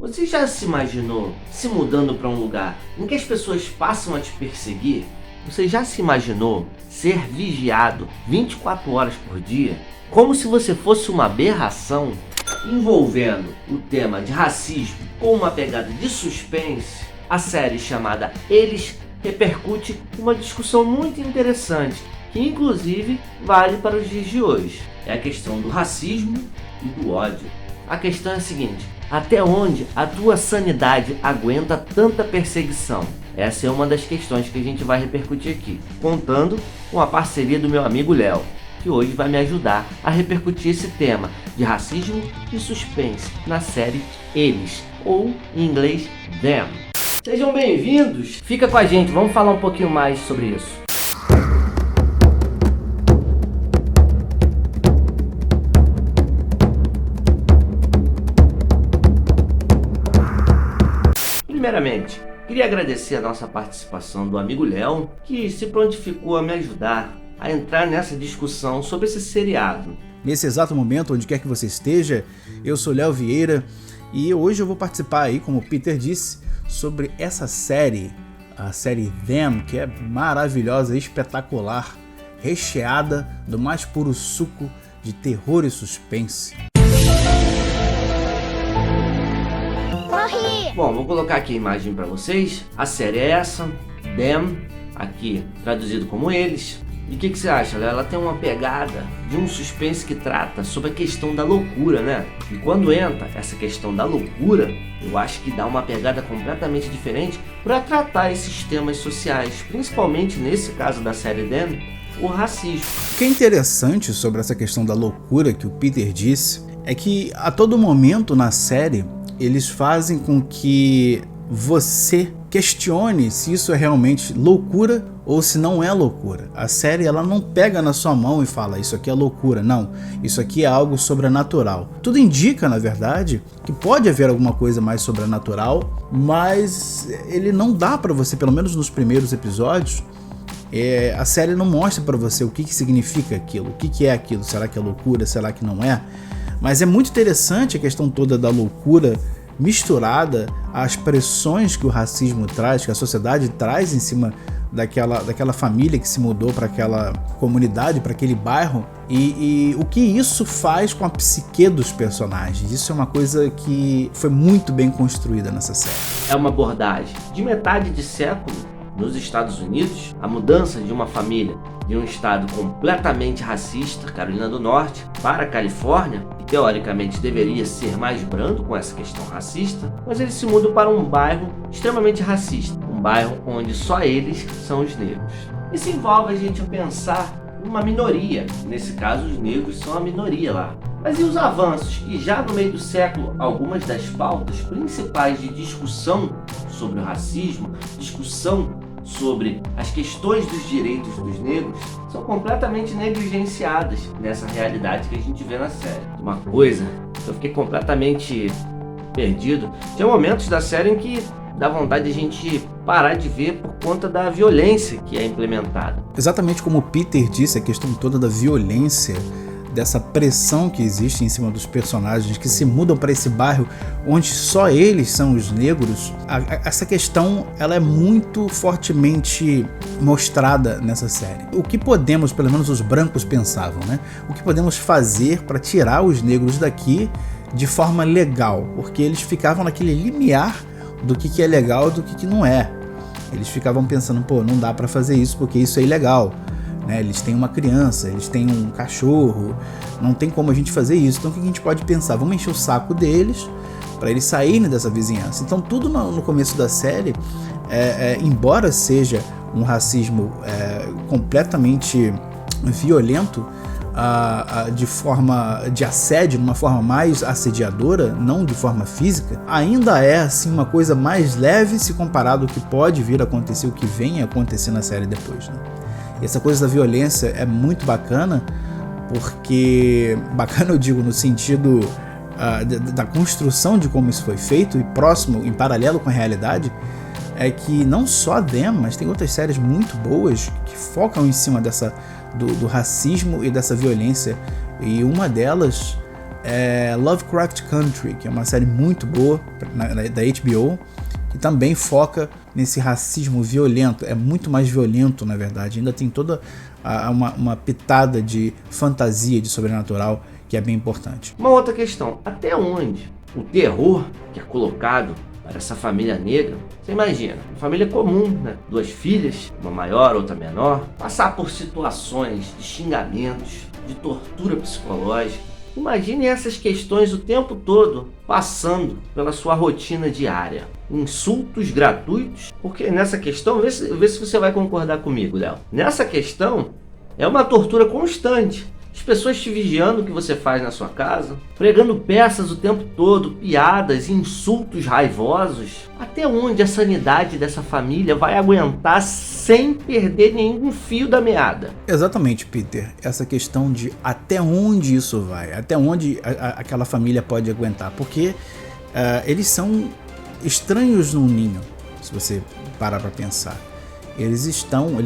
Você já se imaginou se mudando para um lugar em que as pessoas passam a te perseguir? Você já se imaginou ser vigiado 24 horas por dia? Como se você fosse uma aberração? Envolvendo o tema de racismo com uma pegada de suspense, a série chamada Eles repercute uma discussão muito interessante, que inclusive vale para os dias de hoje. É a questão do racismo e do ódio. A questão é a seguinte: até onde a tua sanidade aguenta tanta perseguição? Essa é uma das questões que a gente vai repercutir aqui, contando com a parceria do meu amigo Léo, que hoje vai me ajudar a repercutir esse tema de racismo e suspense na série Eles, ou em inglês Them. Sejam bem-vindos, fica com a gente, vamos falar um pouquinho mais sobre isso. Primeiramente, queria agradecer a nossa participação do amigo Léo, que se prontificou a me ajudar a entrar nessa discussão sobre esse seriado. Nesse exato momento, onde quer que você esteja, eu sou Léo Vieira e hoje eu vou participar aí, como o Peter disse, sobre essa série, a série Them, que é maravilhosa, espetacular, recheada do mais puro suco de terror e suspense. Bom, vou colocar aqui a imagem para vocês. A série é essa, Them, aqui traduzido como Eles. E o que você acha, Léo? Ela tem uma pegada de um suspense que trata sobre a questão da loucura, né? E quando entra essa questão da loucura, eu acho que dá uma pegada completamente diferente para tratar esses temas sociais, principalmente nesse caso da série Them, o racismo. O que é interessante sobre essa questão da loucura que o Peter disse é que a todo momento na série eles fazem com que você questione se isso é realmente loucura ou se não é loucura. A série ela não pega na sua mão e fala isso aqui é loucura, não, isso aqui é algo sobrenatural. Tudo indica, na verdade, que pode haver alguma coisa mais sobrenatural, mas ele não dá para você, pelo menos nos primeiros episódios, a série não mostra para você o que significa aquilo, o que é aquilo, será que é loucura, será que não é? Mas é muito interessante a questão toda da loucura misturada às pressões que o racismo traz, que a sociedade traz em cima daquela família que se mudou para aquela comunidade, para aquele bairro, e o que isso faz com a psique dos personagens. Isso é uma coisa que foi muito bem construída nessa série. É uma abordagem de metade de século nos Estados Unidos, a mudança de uma família de um estado completamente racista, Carolina do Norte, para a Califórnia, que teoricamente deveria ser mais brando com essa questão racista, mas eles se mudam para um bairro extremamente racista, um bairro onde só eles são os negros. Isso envolve a gente pensar numa minoria, nesse caso os negros são a minoria lá. Mas e os avanços que já no meio do século, algumas das pautas principais de discussão sobre o racismo, discussão sobre as questões dos direitos dos negros, são completamente negligenciadas nessa realidade que a gente vê na série. Uma coisa, eu fiquei completamente perdido. Tinha momentos da série em que dá vontade de a gente parar de ver por conta da violência que é implementada. Exatamente como o Peter disse, a questão toda da violência, dessa pressão que existe em cima dos personagens que se mudam para esse bairro onde só eles são os negros. Essa questão ela é muito fortemente mostrada nessa série. O que podemos, pelo menos os brancos pensavam, né? O que podemos fazer para tirar os negros daqui de forma legal? Porque eles ficavam naquele limiar do que é legal e do que não é. Eles ficavam pensando, pô, não dá para fazer isso porque isso é ilegal. Eles têm uma criança, eles têm um cachorro, não tem como a gente fazer isso. Então o que a gente pode pensar? Vamos encher o saco deles para eles saírem dessa vizinhança. Então tudo no começo da série, embora seja um racismo completamente violento, de forma de assédio, de uma forma mais assediadora, não de forma física, ainda é assim uma coisa mais leve se comparado ao que pode vir a acontecer, o que vem a acontecer na série depois, né? E essa coisa da violência é muito bacana, porque bacana eu digo no sentido da construção de como isso foi feito e próximo, em paralelo com a realidade, é que não só a Them, mas tem outras séries muito boas que focam em cima do racismo e dessa violência, e uma delas é Lovecraft Country, que é uma série muito boa da HBO, que também foca nesse racismo violento. É muito mais violento, na verdade. Ainda tem toda uma pitada de fantasia, de sobrenatural, que é bem importante. Uma outra questão, até onde o terror que é colocado para essa família negra, você imagina, uma família comum, né? 2 filhas, uma maior, outra menor, passar por situações de xingamentos, de tortura psicológica. Imagine essas questões o tempo todo passando pela sua rotina diária. Insultos gratuitos, porque nessa questão, vê se você vai concordar comigo, Léo. Nessa questão, é uma tortura constante. As pessoas te vigiando o que você faz na sua casa, pregando peças o tempo todo, piadas, insultos raivosos. Até onde a sanidade dessa família vai aguentar sem perder nenhum fio da meada? Exatamente, Peter. Essa questão de até onde isso vai, até onde aquela família pode aguentar. Porque eles são estranhos num ninho, se você parar para pensar. Eles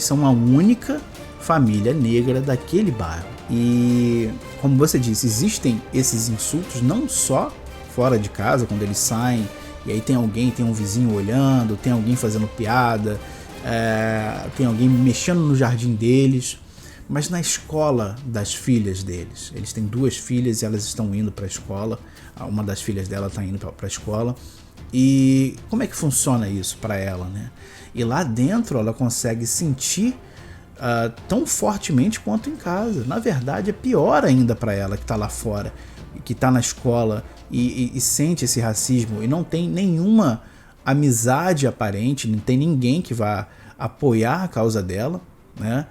são a única família negra daquele bairro. E, como você disse, existem esses insultos não só fora de casa, quando eles saem, e aí tem um vizinho olhando, tem alguém fazendo piada, tem alguém mexendo no jardim deles, mas na escola das filhas deles. Eles têm 2 filhas e elas estão indo para a escola, uma das filhas dela está indo para a escola, e como é que funciona isso para ela, né? E lá dentro ela consegue sentir tão fortemente quanto em casa. Na verdade é pior ainda para ela, que está lá fora, que está na escola e sente esse racismo e não tem nenhuma amizade aparente, não tem ninguém que vá apoiar a causa dela, né?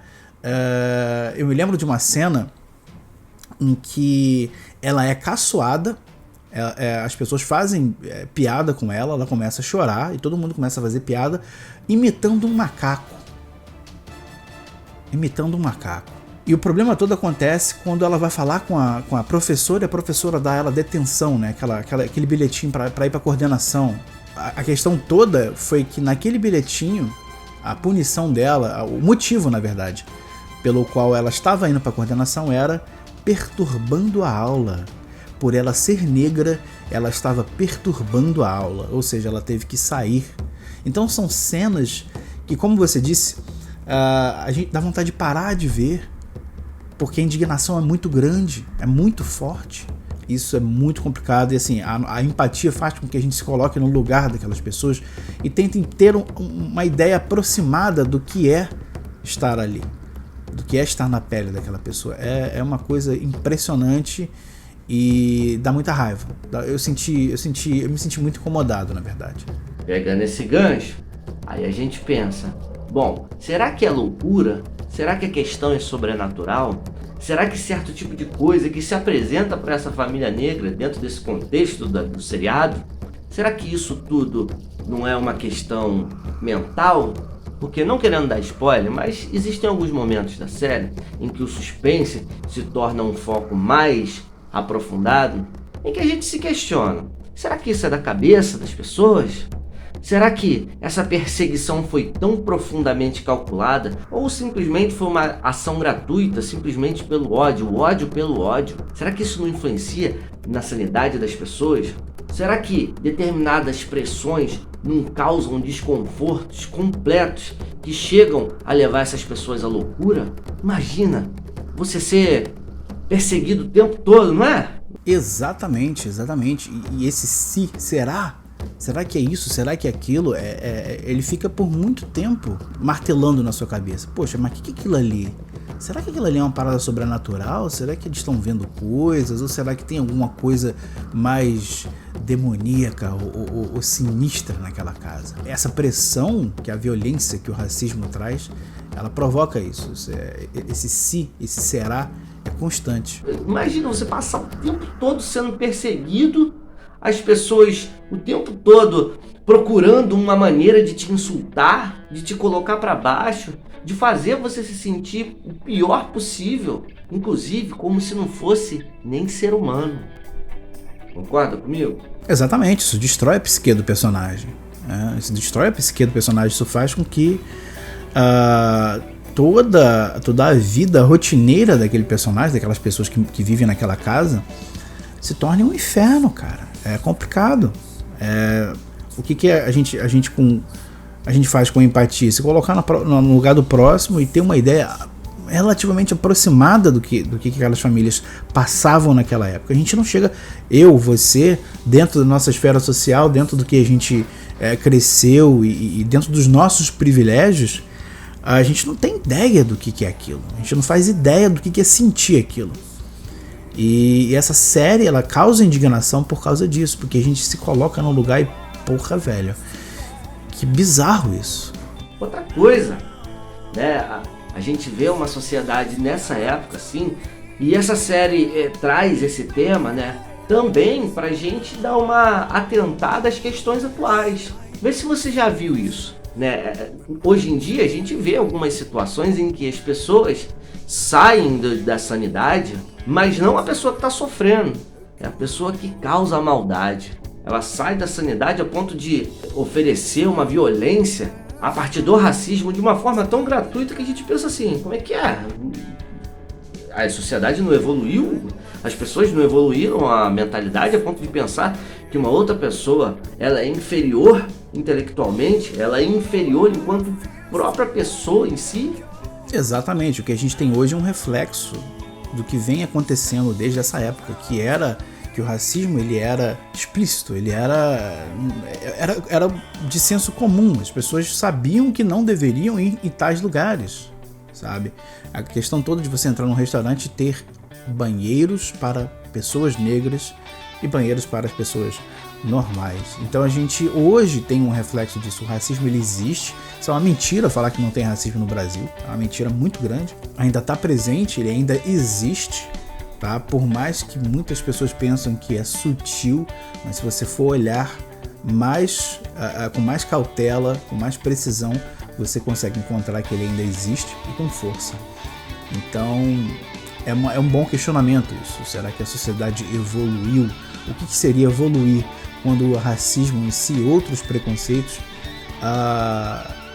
Eu me lembro de uma cena em que ela é caçoada, as pessoas fazem piada com ela, ela começa a chorar e todo mundo começa a fazer piada imitando um macaco. E o problema todo acontece quando ela vai falar com a professora, e a professora dá a ela detenção, né? Aquele bilhetinho para ir para coordenação. A questão toda foi que naquele bilhetinho, a punição dela, o motivo, na verdade, pelo qual ela estava indo para coordenação era perturbando a aula. Por ela ser negra, ela estava perturbando a aula, ou seja, ela teve que sair. Então são cenas que, como você disse, a gente dá vontade de parar de ver, porque a indignação é muito grande, é muito forte. Isso é muito complicado e assim, a empatia faz com que a gente se coloque no lugar daquelas pessoas e tentem ter uma ideia aproximada do que é estar ali, do que é estar na pele daquela pessoa. É uma coisa impressionante e dá muita raiva. Eu me senti muito incomodado, na verdade. Pegando esse gancho, aí a gente pensa, bom, será que é loucura? Será que a questão é sobrenatural? Será que certo tipo de coisa que se apresenta para essa família negra dentro desse contexto do seriado, será que isso tudo não é uma questão mental? Porque, não querendo dar spoiler, mas existem alguns momentos da série em que o suspense se torna um foco mais aprofundado, em que a gente se questiona, será que isso é da cabeça das pessoas? Será que essa perseguição foi tão profundamente calculada ou simplesmente foi uma ação gratuita, simplesmente pelo ódio, o ódio pelo ódio? Será que isso não influencia na sanidade das pessoas? Será que determinadas pressões não causam desconfortos completos que chegam a levar essas pessoas à loucura? Imagina você ser perseguido o tempo todo, não é? Exatamente. E esse se será? Será que é isso? Será que é aquilo? Ele fica por muito tempo martelando na sua cabeça. Poxa, mas o que é aquilo ali? Será que aquilo ali é uma parada sobrenatural? Será que eles estão vendo coisas? Ou será que tem alguma coisa mais demoníaca ou sinistra naquela casa? Essa pressão que a violência que o racismo traz, ela provoca isso. Esse se, esse será é constante. Imagina você passar o tempo todo sendo perseguido, as pessoas o tempo todo procurando uma maneira de te insultar, de te colocar para baixo, de fazer você se sentir o pior possível, inclusive como se não fosse nem ser humano. Concorda comigo? Exatamente, isso destrói a psique do personagem. Isso destrói a psique do personagem, isso faz com que toda a vida rotineira daquele personagem, daquelas pessoas que vivem naquela casa, se torne um inferno, cara. É complicado. O que a gente faz com empatia? Se colocar no lugar do próximo e ter uma ideia relativamente aproximada do que aquelas famílias passavam naquela época. A gente não chega, você, dentro da nossa esfera social, dentro do que a gente cresceu e dentro dos nossos privilégios, a gente não tem ideia do que é aquilo. A gente não faz ideia do que é sentir aquilo. E essa série, ela causa indignação por causa disso, porque a gente se coloca no lugar e, porra, velho, que bizarro isso. Outra coisa, né, a gente vê uma sociedade nessa época, assim, e essa série traz esse tema, né, também pra gente dar uma atentada às questões atuais. Vê se você já viu isso, né? Hoje em dia a gente vê algumas situações em que as pessoas saem da sanidade, mas não a pessoa que está sofrendo, é a pessoa que causa a maldade. Ela sai da sanidade a ponto de oferecer uma violência a partir do racismo de uma forma tão gratuita que a gente pensa assim, como é que é? A sociedade não evoluiu? As pessoas não evoluíram a mentalidade a ponto de pensar que uma outra pessoa ela é inferior intelectualmente, ela é inferior enquanto própria pessoa em si? Exatamente, o que a gente tem hoje é um reflexo do que vem acontecendo desde essa época, que o racismo ele era explícito, ele era de senso comum, as pessoas sabiam que não deveriam ir em tais lugares, sabe? A questão toda de você entrar num restaurante e ter banheiros para pessoas negras e banheiros para as pessoas normais. Então a gente hoje tem um reflexo disso. O racismo ele existe. Isso é uma mentira falar que não tem racismo no Brasil. É uma mentira muito grande. Ainda está presente, ele ainda existe, tá? Por mais que muitas pessoas pensam que é sutil, mas se você for olhar com mais cautela, com mais precisão, você consegue encontrar que ele ainda existe e com força. Então é um bom questionamento isso. Será que a sociedade evoluiu? O que seria evoluir quando o racismo em si, outros preconceitos,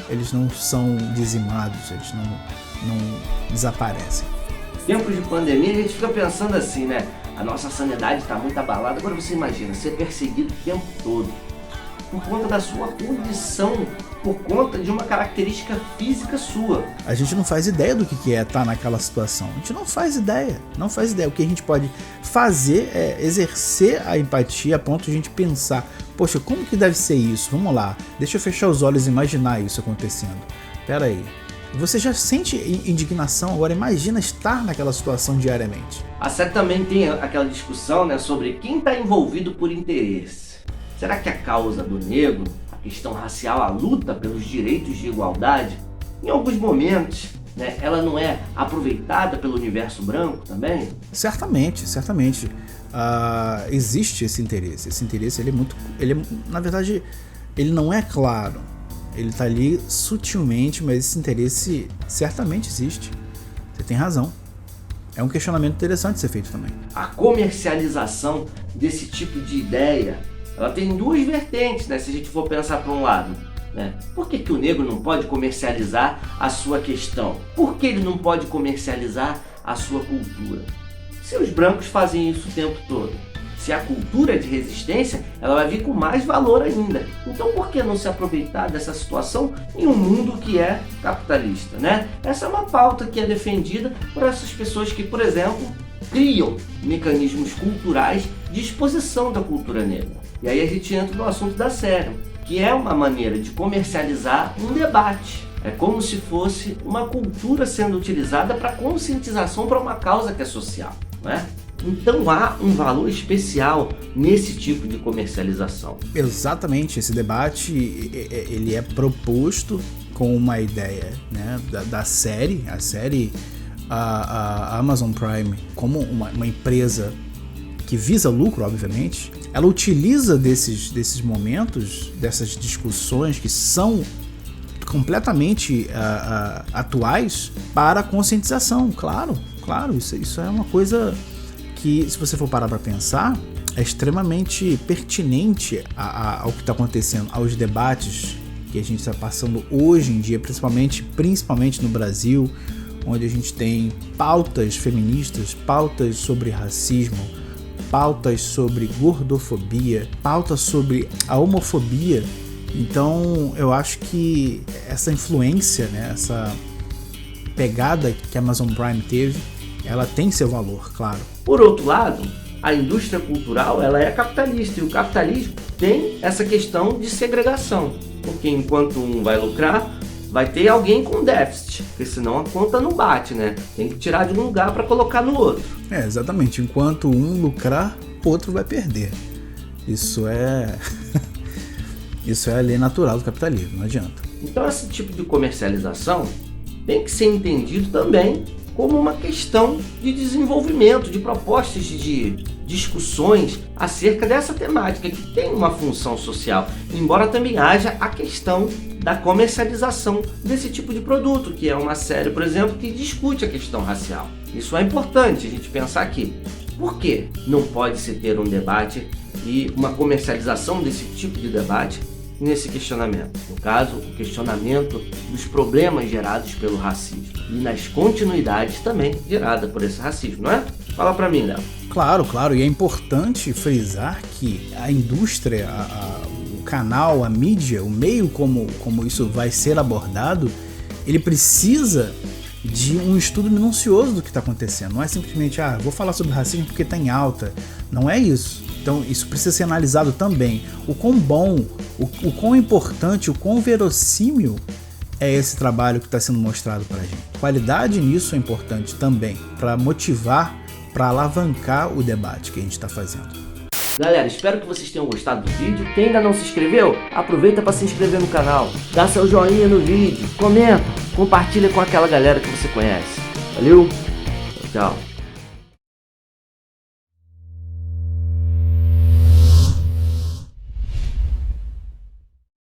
eles não são dizimados, eles não desaparecem? Tempos de pandemia a gente fica pensando assim, né? A nossa sanidade está muito abalada. Agora você imagina ser perseguido o tempo todo por conta da sua condição, por conta de uma característica física sua. A gente não faz ideia do que é estar naquela situação. A gente não faz ideia. O que a gente pode fazer é exercer a empatia a ponto de a gente pensar, poxa, como que deve ser isso? Vamos lá, deixa eu fechar os olhos e imaginar isso acontecendo. Pera aí. Você já sente indignação, agora imagina estar naquela situação diariamente. A série também tem aquela discussão, né, sobre quem está envolvido por interesse. Será que a causa do negro, a questão racial, a luta pelos direitos de igualdade, em alguns momentos, né, ela não é aproveitada pelo universo branco também? Certamente. Existe esse interesse. Esse interesse na verdade, ele não é claro. Ele está ali sutilmente, mas esse interesse certamente existe. Você tem razão. É um questionamento interessante de ser feito também. A comercialização desse tipo de ideia, ela tem duas vertentes, né? Se a gente for pensar para um lado, né? Por que o negro não pode comercializar a sua questão? Por que ele não pode comercializar a sua cultura? Se os brancos fazem isso o tempo todo, se a cultura de resistência, ela vai vir com mais valor ainda. Então por que não se aproveitar dessa situação em um mundo que é capitalista, né? Essa é uma pauta que é defendida por essas pessoas que, por exemplo, criam mecanismos culturais de exposição da cultura negra. E aí a gente entra no assunto da série, que é uma maneira de comercializar um debate. É como se fosse uma cultura sendo utilizada para conscientização para uma causa que é social, né? Então há um valor especial nesse tipo de comercialização. Exatamente, esse debate ele é proposto com uma ideia, né, da série. A série, a Amazon Prime, como uma empresa que visa lucro, obviamente, ela utiliza desses momentos, dessas discussões que são completamente atuais para a conscientização. Claro, isso é uma coisa que, se você for parar para pensar, é extremamente pertinente ao que está acontecendo, aos debates que a gente está passando hoje em dia, principalmente no Brasil, onde a gente tem pautas feministas, pautas sobre racismo, pautas sobre gordofobia, pautas sobre a homofobia. Então eu acho que essa influência, né, essa pegada que a Amazon Prime teve, ela tem seu valor, claro. Por outro lado, a indústria cultural ela é capitalista e o capitalismo tem essa questão de segregação, porque enquanto um vai lucrar, vai ter alguém com déficit, porque senão a conta não bate, né? Tem que tirar de um lugar para colocar no outro. Exatamente. Enquanto um lucrar, o outro vai perder. Isso é isso é a lei natural do capitalismo, não adianta. Então esse tipo de comercialização tem que ser entendido também como uma questão de desenvolvimento, de propostas de discussões acerca dessa temática que tem uma função social, embora também haja a questão da comercialização desse tipo de produto, que é uma série, por exemplo, que discute a questão racial. Isso é importante a gente pensar aqui. Por que não pode se ter um debate e uma comercialização desse tipo de debate nesse questionamento? No caso, o questionamento dos problemas gerados pelo racismo e nas continuidades também geradas por esse racismo, não é? Fala pra mim, Léo. Claro, e é importante frisar que a indústria, o canal, a mídia, o meio como isso vai ser abordado, ele precisa de um estudo minucioso do que está acontecendo. Não é simplesmente, vou falar sobre racismo porque está em alta. Não é isso. Então isso precisa ser analisado também. O quão bom, o quão importante, o quão verossímil é esse trabalho que está sendo mostrado para a gente. Qualidade nisso é importante também, para motivar, para alavancar o debate que a gente está fazendo. Galera, espero que vocês tenham gostado do vídeo. Quem ainda não se inscreveu, aproveita para se inscrever no canal, dá seu joinha no vídeo, comenta, compartilha com aquela galera que você conhece. Valeu, tchau.